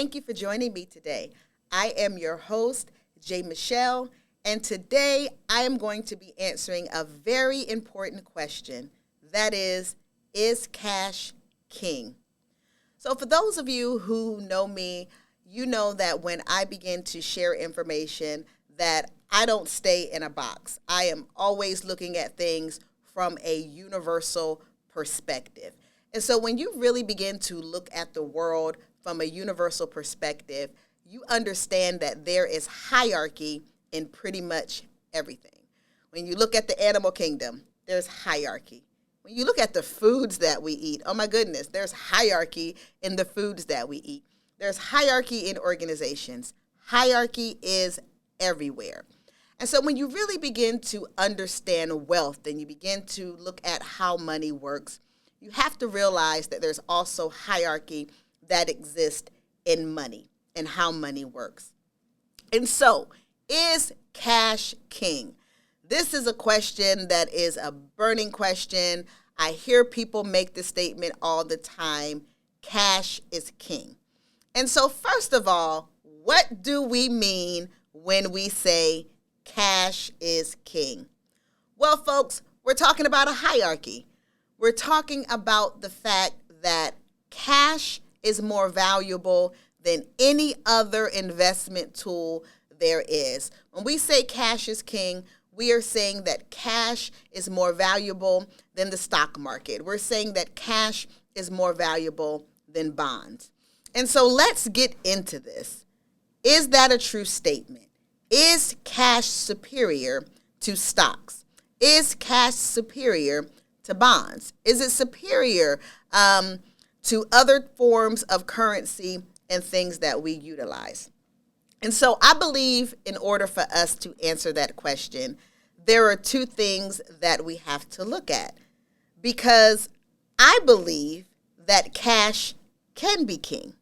Thank you for joining me today. I am your host, J. Michelle, and today I am going to be answering a very important question. That is cash king? So for those of you who know me, you know that when I begin to share information that I don't stay in a box. I am always looking at things from a universal perspective. And so when you really begin to look at the world from a universal perspective, you understand that there is hierarchy in pretty much everything. When you look at the animal kingdom, there's hierarchy. When you look at the foods that we eat, oh my goodness, there's hierarchy in the foods that we eat. There's hierarchy in organizations. Hierarchy is everywhere. And so when you really begin to understand wealth and you begin to look at how money works, you have to realize that there's also hierarchy that exists in money and how money works. And so, is cash king? This is a question that is a burning question. I hear people make the statement all the time, cash is king. And so first of all, what do we mean when we say cash is king? Well, folks, we're talking about a hierarchy. We're talking about the fact that cash is more valuable than any other investment tool there is. When we say cash is king, we are saying that cash is more valuable than the stock market. We're saying that cash is more valuable than bonds. And so let's get into this. Is that a true statement? Is cash superior to stocks? Is cash superior to bonds? Is it superior to other forms of currency and things that we utilize? And so I believe in order for us to answer that question, there are two things that we have to look at, because I believe that cash can be king.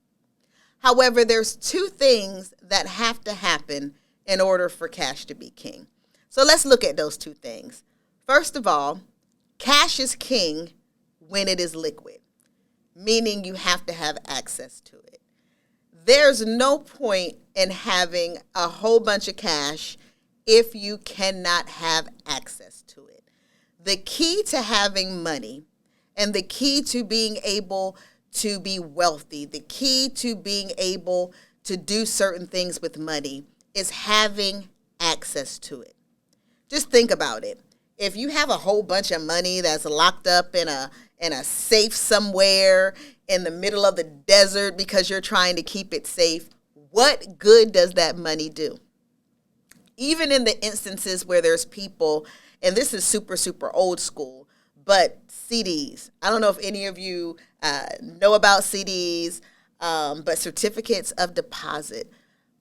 However, there's two things that have to happen in order for cash to be king. So let's look at those two things. First of all, cash is king when it is liquid, meaning you have to have access to it. There's no point in having a whole bunch of cash if you cannot have access to it. The key to having money and the key to being able to be wealthy, the key to being able to do certain things with money is having access to it. Just think about it. If you have a whole bunch of money that's locked up in a safe somewhere in the middle of the desert because you're trying to keep it safe, what good does that money do? Even in the instances where there's people, and this is super, super old school, but CDs. I don't know if any of you know about CDs, but certificates of deposit.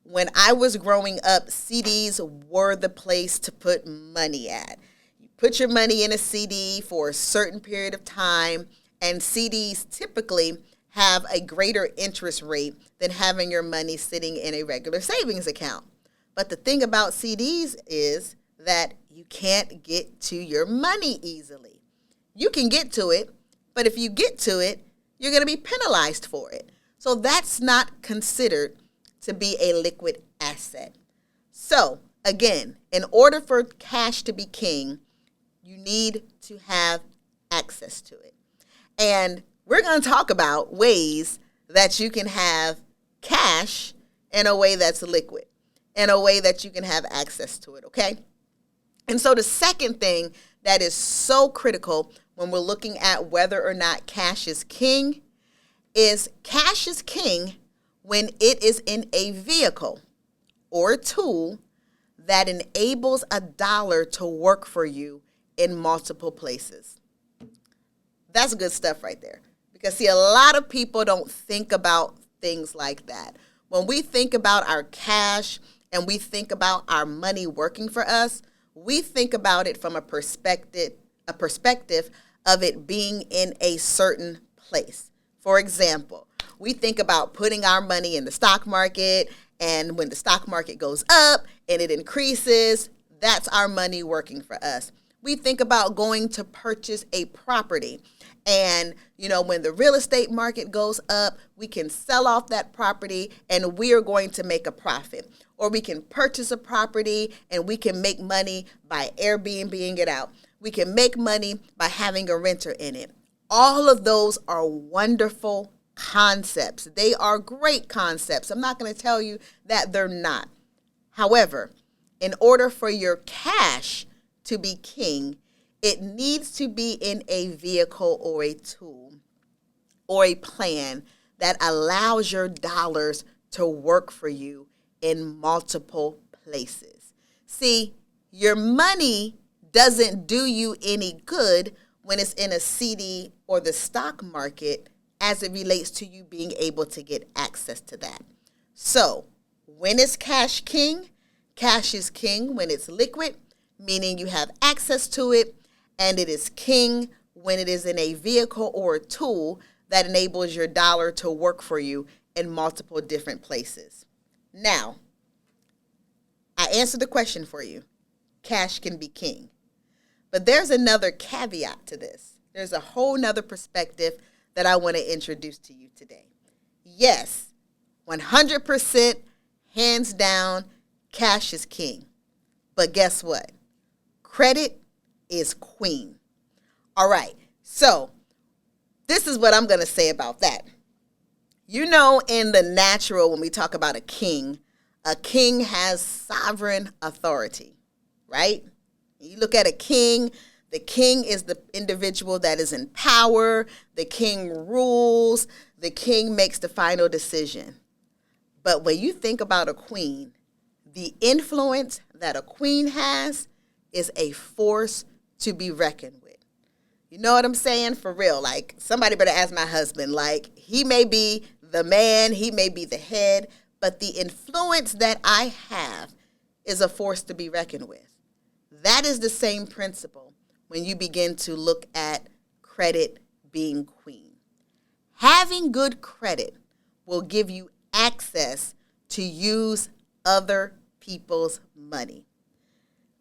When I was growing up, CDs were the place to put money at. You put your money in a CD for a certain period of time, and CDs typically have a greater interest rate than having your money sitting in a regular savings account. But the thing about CDs is that you can't get to your money easily. You can get to it, but if you get to it, you're going to be penalized for it. So that's not considered to be a liquid asset. So again, in order for cash to be king, you need to have access to it. And we're going to talk about ways that you can have cash in a way that's liquid, in a way that you can have access to it, okay? And so the second thing that is so critical when we're looking at whether or not cash is king is cash is king when it is in a vehicle or a tool that enables a dollar to work for you in multiple places. That's good stuff right there. Because, see, a lot of people don't think about things like that. When we think about our cash and we think about our money working for us, we think about it from a perspective of it being in a certain place. For example, we think about putting our money in the stock market, and when the stock market goes up and it increases, that's our money working for us. We think about going to purchase a property, And, when the real estate market goes up, we can sell off that property and we are going to make a profit. Or we can purchase a property and we can make money by Airbnb-ing it out. We can make money by having a renter in it. All of those are wonderful concepts. They are great concepts. I'm not going to tell you that they're not. However, in order for your cash to be king, it needs to be in a vehicle or a tool or a plan that allows your dollars to work for you in multiple places. See, your money doesn't do you any good when it's in a CD or the stock market as it relates to you being able to get access to that. So, when is cash king? Cash is king when it's liquid, meaning you have access to it, and it is king when it is in a vehicle or a tool that enables your dollar to work for you in multiple different places. Now, I answered the question for you. Cash can be king. But there's another caveat to this. There's a whole nother perspective that I want to introduce to you today. Yes, 100%, hands down, cash is king. But guess what? Credit is queen. All right, so this is what I'm going to say about that. In the natural, when we talk about a king has sovereign authority, right? You look at a king, the king is the individual that is in power. The king rules. The king makes the final decision. But when you think about a queen, the influence that a queen has is a force to be reckoned with. You know what I'm saying? For real. Like, somebody better ask my husband. Like, he may be the man, he may be the head, but the influence that I have is a force to be reckoned with. That is the same principle when you begin to look at credit being queen. Having good credit will give you access to use other people's money.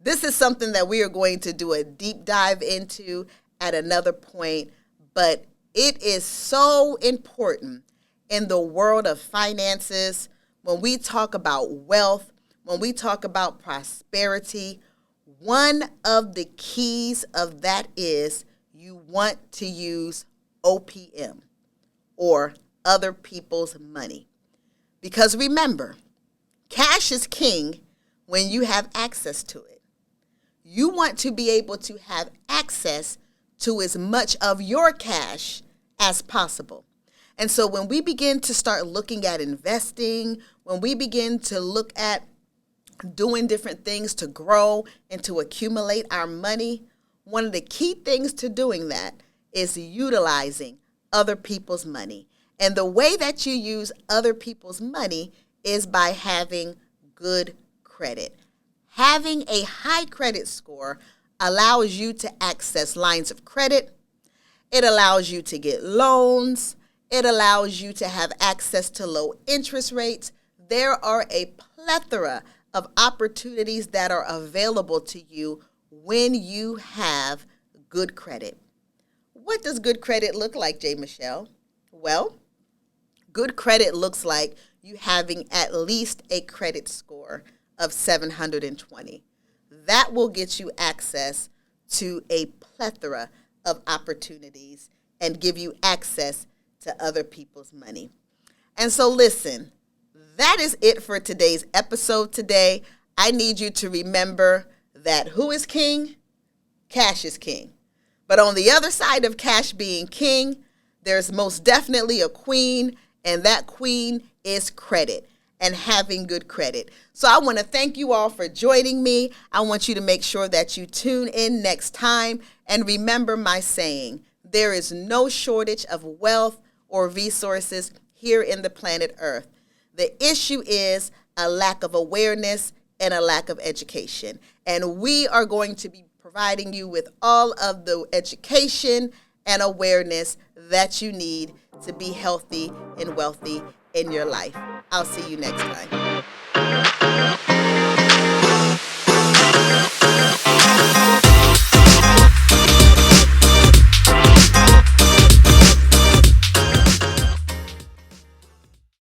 This is something that we are going to do a deep dive into at another point, but it is so important in the world of finances. When we talk about wealth, when we talk about prosperity, one of the keys of that is you want to use OPM, or other people's money. Because remember, cash is king when you have access to it. You want to be able to have access to as much of your cash as possible. And so when we begin to start looking at investing, when we begin to look at doing different things to grow and to accumulate our money, one of the key things to doing that is utilizing other people's money. And the way that you use other people's money is by having good credit. Having a high credit score allows you to access lines of credit. It allows you to get loans. It allows you to have access to low interest rates. There are a plethora of opportunities that are available to you when you have good credit. What does good credit look like, J. Michelle? Well, good credit looks like you having at least a credit score of 720. That will get you access to a plethora of opportunities and give you access to other people's money. And so listen, that is it for today's episode today. I need you to remember that who is king? Cash is king. But on the other side of cash being king, there's most definitely a queen, and that queen is credit and having good credit. So I want to thank you all for joining me. I want you to make sure that you tune in next time. And remember my saying, there is no shortage of wealth or resources here in the planet Earth. The issue is a lack of awareness and a lack of education. And we are going to be providing you with all of the education and awareness that you need to be healthy and wealthy in your life. I'll see you next time.